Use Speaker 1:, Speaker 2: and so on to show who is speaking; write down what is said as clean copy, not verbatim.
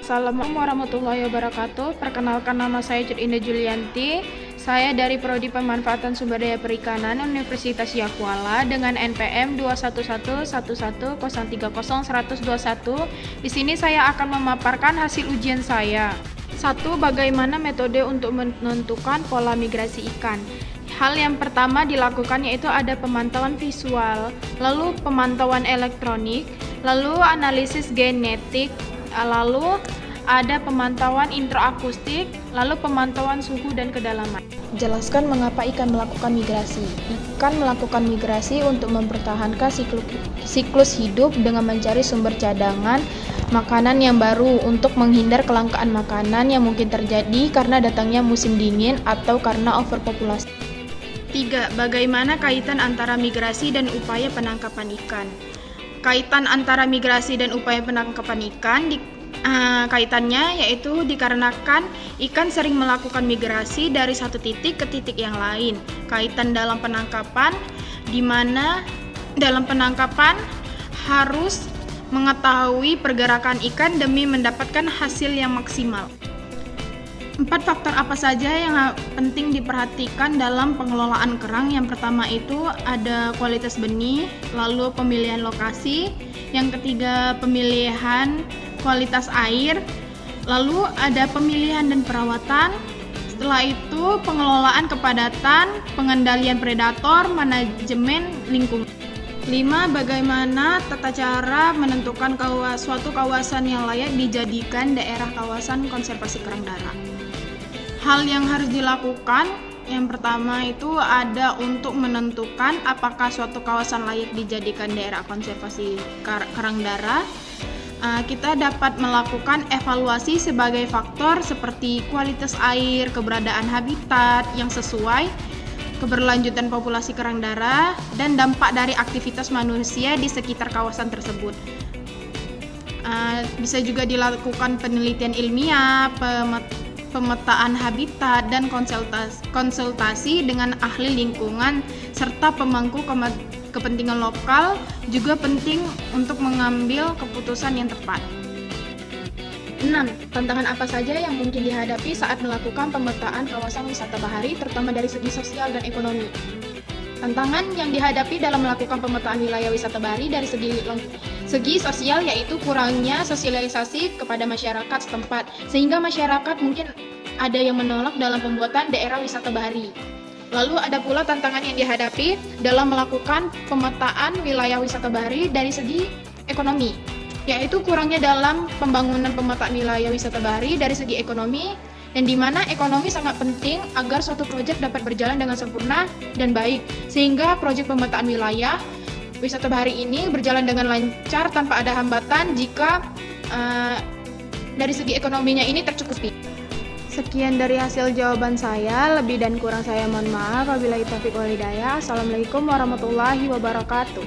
Speaker 1: Assalamualaikum warahmatullahi wabarakatuh. Perkenalkan, nama saya Indah Julianti. Saya dari Prodi Pemanfaatan Sumber Daya Perikanan Universitas Yakuala dengan NPM 2111130300121. Di sini saya akan memaparkan hasil ujian saya. 1. Bagaimana metode untuk menentukan pola migrasi ikan? Hal yang pertama dilakukan yaitu ada pemantauan visual, lalu pemantauan elektronik, lalu analisis genetik, lalu ada pemantauan introakustik, lalu pemantauan suhu dan kedalaman.
Speaker 2: Jelaskan mengapa ikan melakukan migrasi. Ikan melakukan migrasi untuk mempertahankan siklus hidup dengan mencari sumber cadangan makanan yang baru untuk menghindar kelangkaan makanan yang mungkin terjadi karena datangnya musim dingin atau karena overpopulasi.
Speaker 1: 3. Bagaimana kaitan antara migrasi dan upaya penangkapan ikan? Kaitan antara migrasi dan upaya penangkapan ikan kaitannya yaitu dikarenakan ikan sering melakukan migrasi dari satu titik ke titik yang lain. Kaitan dalam penangkapan, di mana dalam penangkapan harus mengetahui pergerakan ikan demi mendapatkan hasil yang maksimal. 4 faktor apa saja yang penting diperhatikan dalam pengelolaan kerang? Yang pertama itu ada kualitas benih, lalu pemilihan lokasi, yang ketiga pemilihan kualitas air, lalu ada pemilihan dan perawatan, setelah itu pengelolaan kepadatan, pengendalian predator, manajemen lingkungan. 5. Bagaimana tata cara menentukan suatu kawasan yang layak dijadikan daerah kawasan konservasi kerang darah? Hal yang harus dilakukan yang pertama itu ada untuk menentukan apakah suatu kawasan layak dijadikan daerah konservasi kerang darah. Kita dapat melakukan evaluasi sebagai faktor seperti kualitas air, keberadaan habitat yang sesuai, keberlanjutan populasi kerang darah, dan dampak dari aktivitas manusia di sekitar kawasan tersebut. Bisa juga dilakukan penelitian ilmiah, pemetaan habitat, dan konsultasi dengan ahli lingkungan serta pemangku kepentingan lokal juga penting untuk mengambil keputusan yang tepat. 6. Tantangan apa saja yang mungkin dihadapi saat melakukan pemetaan kawasan wisata bahari, terutama dari segi sosial dan ekonomi? Tantangan yang dihadapi dalam melakukan pemetaan wilayah wisata bahari dari segi sosial yaitu kurangnya sosialisasi kepada masyarakat setempat, sehingga masyarakat mungkin ada yang menolak dalam pembuatan daerah wisata bahari. Lalu ada pula tantangan yang dihadapi dalam melakukan pemetaan wilayah wisata bahari dari segi ekonomi, yaitu kurangnya dalam pembangunan pemetaan wilayah wisata bahari dari segi ekonomi, dan di mana ekonomi sangat penting agar suatu proyek dapat berjalan dengan sempurna dan baik, sehingga proyek pemetaan wilayah wisata bahari ini berjalan dengan lancar tanpa ada hambatan jika dari segi ekonominya ini tercukupi. Sekian dari hasil jawaban saya, lebih dan kurang saya mohon maaf. Wabillahi taufiq wal hidayah. Assalamualaikum warahmatullahi wabarakatuh.